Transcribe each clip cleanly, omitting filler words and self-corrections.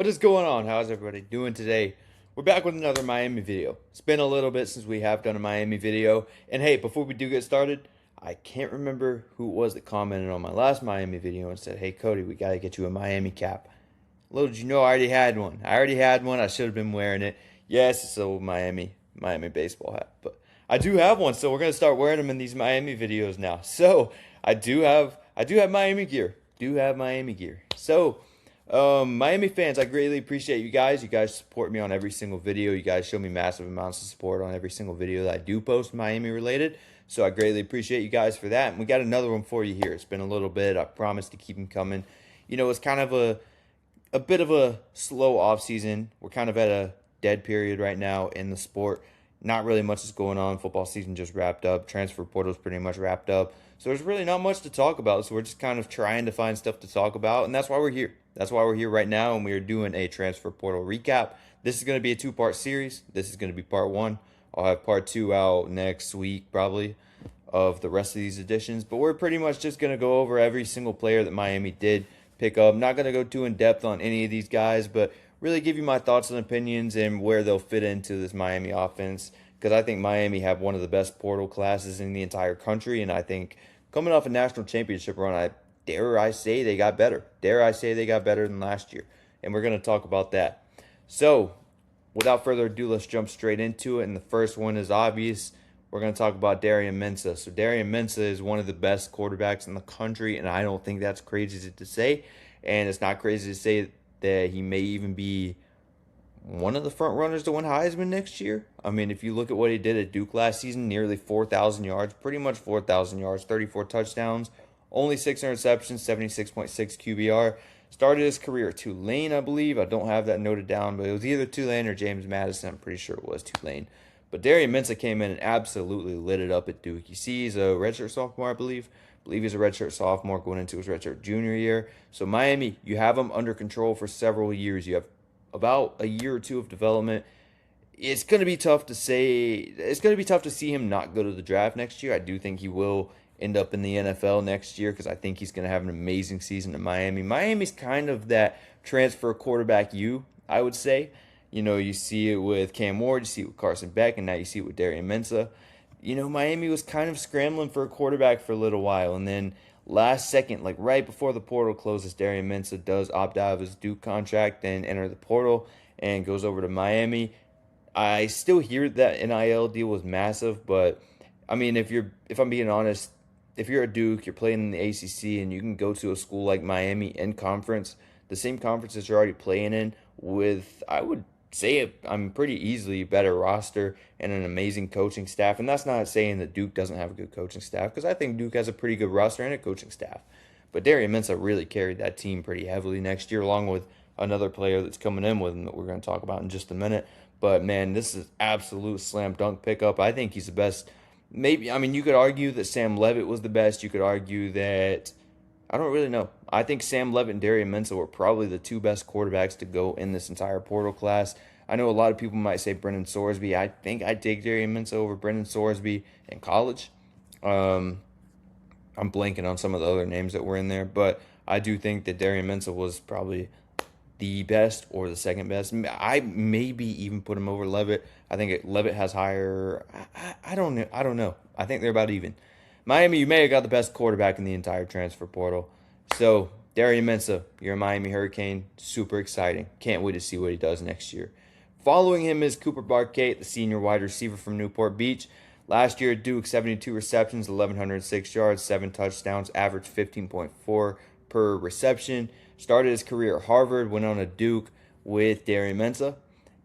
What is going on? How's everybody doing today? We're back with another Miami video. It's been a little bit since we have done a Miami video. And hey, before we do get started, I can't remember who it was that commented on my last Miami video and said, "Hey Cody, we got to get you a Miami cap." Little did you know I already had one. I should have been wearing it. Yes, it's a Miami baseball hat. But I do have one, so we're going to start wearing them in these Miami videos now. So, I do have Miami gear. Do have Miami gear. So, Miami fans, I greatly appreciate you guys. You guys support me on every single video. You guys show me massive amounts of support on every single video that I do post Miami related. So I greatly appreciate you guys for that. And we got another one for you here. It's been a little bit. I promise to keep them coming. It's kind of a bit of a slow off season. We're kind of at a dead period right now in the sport. Not really much is going on. Football season just wrapped up. Transfer portal's pretty much wrapped up. So there's really not much to talk about. So we're just kind of trying to find stuff to talk about, and that's why we're here. That's why we're here right now, and we are doing a transfer portal recap. This is going to be a two-part series. This is going to be part one. I'll have part two out next week, probably, of the rest of these editions. But we're pretty much just going to go over every single player that Miami did pick up. Not going to go too in depth on any of these guys, but really give you my thoughts and opinions and where they'll fit into this Miami offense. Because I think Miami have one of the best portal classes in the entire country, and I think coming off a national championship run, dare I say they got better. Dare I say they got better than last year, and we're going to talk about that. So, without further ado, let's jump straight into it. And the first one is obvious. We're going to talk about Darian Mensah. So Darian Mensah is one of the best quarterbacks in the country, and I don't think that's crazy to say. And it's not crazy to say that he may even be one of the front runners to win Heisman next year. I mean, if you look at what he did at Duke last season, nearly 4,000 yards, pretty much 4,000 yards, 34 touchdowns, only 6 interceptions, 76.6 QBR. Started his career at Tulane, I believe. I don't have that noted down, but it was either Tulane or James Madison. I'm pretty sure it was Tulane. But Darian Mensah came in and absolutely lit it up at Duke. You see, he's a redshirt sophomore, I believe. I believe he's a redshirt sophomore going into his redshirt junior year. So Miami, you have him under control for several years. You have about a year or two of development. It's going to be tough to say. It's going to be tough to see him not go to the draft next year. I do think he will end up in the NFL next year because I think he's going to have an amazing season in Miami. Miami's kind of that transfer quarterback I would say. You see it with Cam Ward, you see it with Carson Beck, and now you see it with Darian Mensah. Miami was kind of scrambling for a quarterback for a little while, and then last second, like right before the portal closes, Darian Mensah does opt out of his Duke contract and enter the portal and goes over to Miami. I still hear that NIL deal was massive, but I mean, if I'm being honest, if you're a Duke, you're playing in the ACC, and you can go to a school like Miami in conference, the same conference that you're already playing in, with I would say I'm pretty easily better roster and an amazing coaching staff. And that's not saying that Duke doesn't have a good coaching staff, because I think Duke has a pretty good roster and a coaching staff. But Darian Mensah really carried that team pretty heavily next year, along with another player that's coming in with him that we're going to talk about in just a minute. But man, this is absolute slam dunk pickup. I think he's the best. Maybe, I mean, you could argue that Sam Levitt was the best. You could argue that, I don't really know. I think Sam Levitt and Darian Mensah were probably the two best quarterbacks to go in this entire portal class. I know a lot of people might say Brendan Sorsby. I think I'd take Darian Mensah over Brendan Sorsby in college. I'm blanking on some of the other names that were in there, but I do think that Darian Mensah was probably the best or the second best. I maybe even put him over Levitt. I think Levitt has higher. I don't know. I don't know. I think they're about even. Miami, you may have got the best quarterback in the entire transfer portal. So Darian Mensah, you're a Miami Hurricane. Super exciting. Can't wait to see what he does next year. Following him is Cooper Barquette, the senior wide receiver from Newport Beach. Last year at Duke, 72 receptions, 1,106 yards, 7 touchdowns, averaged 15.4 per reception. Started his career at Harvard, went on to Duke with Darian Mensah.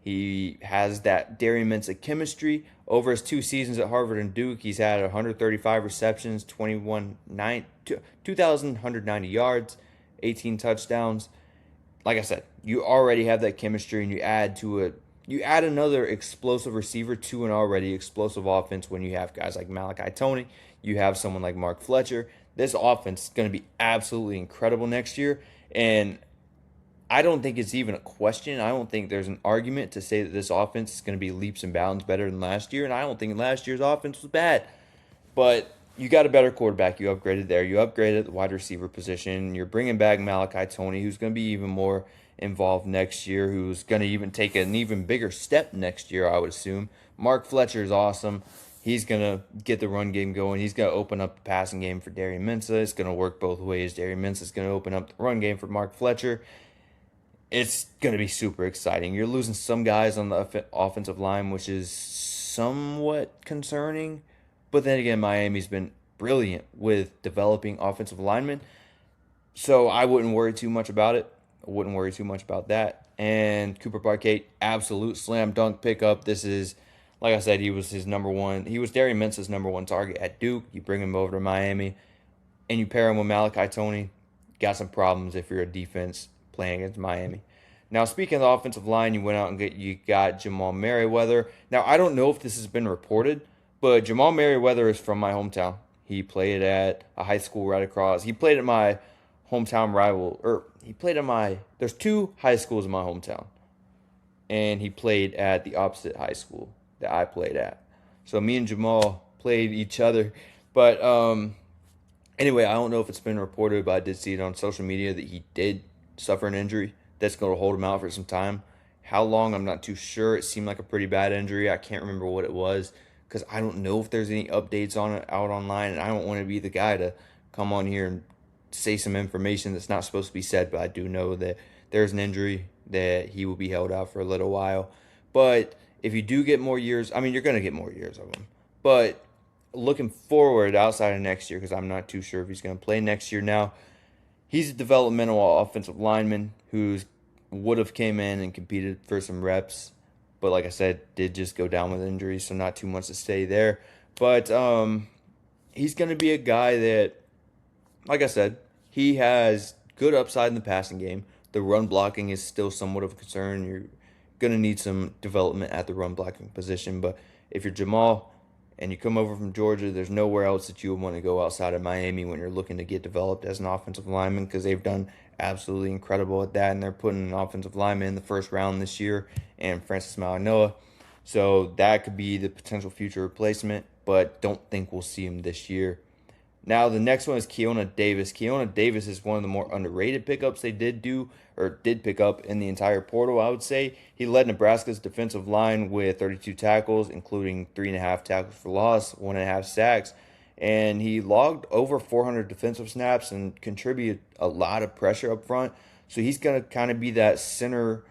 He has that Darian Mensah chemistry. Over his 2 seasons at Harvard and Duke, he's had 135 receptions, 2,190 yards, 18 touchdowns. Like I said, you already have that chemistry, and you add another explosive receiver to an already explosive offense when you have guys like Malachi Toney. You have someone like Mark Fletcher. This offense is going to be absolutely incredible next year. And I don't think it's even a question. I don't think there's an argument to say that this offense is going to be leaps and bounds better than last year. And I don't think last year's offense was bad. But you got a better quarterback. You upgraded there. You upgraded the wide receiver position. You're bringing back Malachi Toney, who's going to be even more involved next year, who's going to even take an even bigger step next year, I would assume. Mark Fletcher is awesome. He's going to get the run game going. He's going to open up the passing game for Darian Mensah. It's going to work both ways. Darian Mensah is going to open up the run game for Mark Fletcher. It's going to be super exciting. You're losing some guys on the offensive line, which is somewhat concerning. But then again, Miami's been brilliant with developing offensive linemen. So I wouldn't worry too much about it. I wouldn't worry too much about that. And Cooper Parquet, absolute slam dunk pickup. This is, like I said, he was his number one. He was Darian Mensah's number one target at Duke. You bring him over to Miami, and you pair him with Malachi Toney. Got some problems if you're a defense playing against Miami. Now, speaking of the offensive line, you went out and you got Jamal Merriweather. Now, I don't know if this has been reported, but Jamal Merriweather is from my hometown. He played at a high school right across. He played at my hometown rival, there's two high schools in my hometown, and he played at the opposite high school that I played at. So me and Jamal played each other. But anyway, I don't know if it's been reported, but I did see it on social media that he did suffer an injury that's going to hold him out for some time. How long, I'm not too sure. It seemed like a pretty bad injury. I can't remember what it was because I don't know if there's any updates on it out online, and I don't want to be the guy to come on here and say some information that's not supposed to be said, but I do know that there's an injury that he will be held out for a little while. But if you do get more years, I mean, you're going to get more years of him. But looking forward outside of next year, because I'm not too sure if he's going to play next year now, he's a developmental offensive lineman who's would have came in and competed for some reps, but like I said, did just go down with injuries, so not too much to say there. But he's going to be a guy that, like I said, he has good upside in the passing game. The run blocking is still somewhat of a concern. You're going to need some development at the run blocking position. But if you're Jamal and you come over from Georgia, there's nowhere else that you would want to go outside of Miami when you're looking to get developed as an offensive lineman, because they've done absolutely incredible at that. And they're putting an offensive lineman in the first round this year, and Francis Malinois. So that could be the potential future replacement, but don't think we'll see him this year. Now, the next one is Keona Davis. Keona Davis is one of the more underrated pickups they did pick up in the entire portal, I would say. He led Nebraska's defensive line with 32 tackles, including 3.5 tackles for loss, 1.5 sacks. And he logged over 400 defensive snaps and contributed a lot of pressure up front. So he's going to kind of be that center.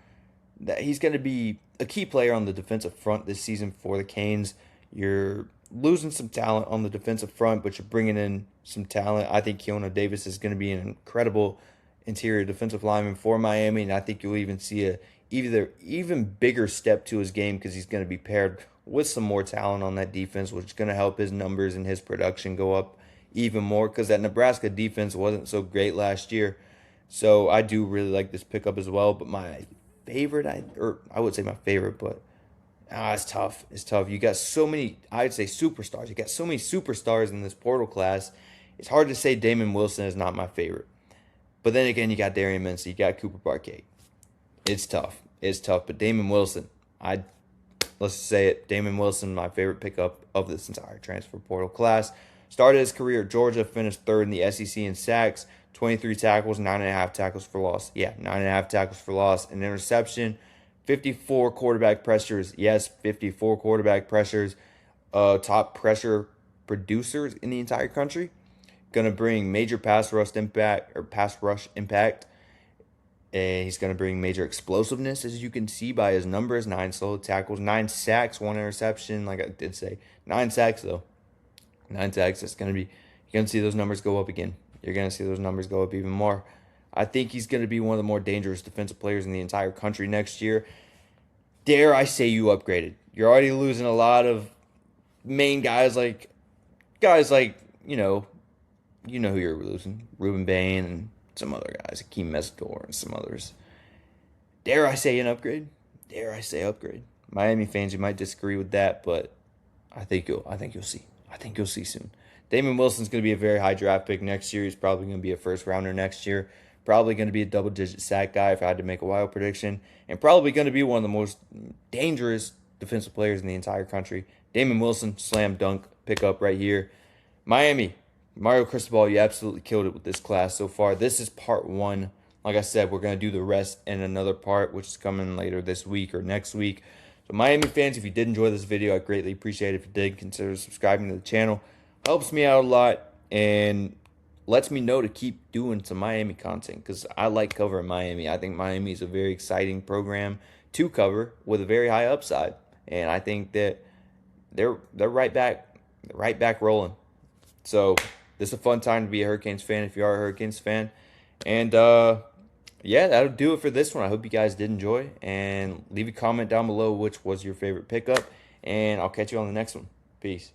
He's going to be a key player on the defensive front this season for the Canes. You're losing some talent on the defensive front, but you're bringing in some talent. I think Keona Davis is going to be an incredible interior defensive lineman for Miami, and I think you'll even see a even bigger step to his game because he's going to be paired with some more talent on that defense, which is going to help his numbers and his production go up even more, because that Nebraska defense wasn't so great last year. So I do really like this pickup as well. But my favorite, I would say my favorite, but it's tough. It's tough. You got so many, I'd say superstars. You got so many superstars in this portal class. It's hard to say Damon Wilson is not my favorite. But then again, you got Darian Mensah, you got Cooper Parquet. It's tough. It's tough. But Damon Wilson, let's say it, Damon Wilson, my favorite pickup of this entire transfer portal class. Started his career at Georgia, finished third in the SEC in sacks, 23 tackles, 9.5 tackles for loss. Yeah, 9.5 tackles for loss, an interception, 54 quarterback pressures. Yes, 54 quarterback pressures. Top pressure producers in the entire country. Going to bring major pass rush impact. And he's going to bring major explosiveness, as you can see by his numbers. 9 solo tackles, 9 sacks, 1 interception. Like I did say, 9 sacks though. 9 sacks. It's going to be, you're going to see those numbers go up again. You're going to see those numbers go up even more. I think he's going to be one of the more dangerous defensive players in the entire country next year. Dare I say you upgraded? You're already losing a lot of main guys like you know who you're losing. Ruben Bain and some other guys, Akeem Mesidor and some others. Dare I say an upgrade? Dare I say upgrade? Miami fans, you might disagree with that, but I think you'll see. I think you'll see soon. Damon Wilson's going to be a very high draft pick next year. He's probably going to be a first rounder next year. Probably going to be a double-digit sack guy if I had to make a wild prediction. And probably going to be one of the most dangerous defensive players in the entire country. Damon Wilson, slam dunk pickup right here. Miami, Mario Cristobal, you absolutely killed it with this class so far. This is part 1. like I said, we're going to do the rest in another part, which is coming later this week or next week. So Miami fans, if you did enjoy this video, I greatly appreciate it. If you did, consider subscribing to the channel. Helps me out a lot and lets me know to keep doing some Miami content because I like covering Miami. I think Miami is a very exciting program to cover with a very high upside, and I think that they're right back rolling. So this is a fun time to be a Hurricanes fan if you are a Hurricanes fan. And yeah, that'll do it for this one. I hope you guys did enjoy, and leave a comment down below which was your favorite pickup, and I'll catch you on the next one. Peace.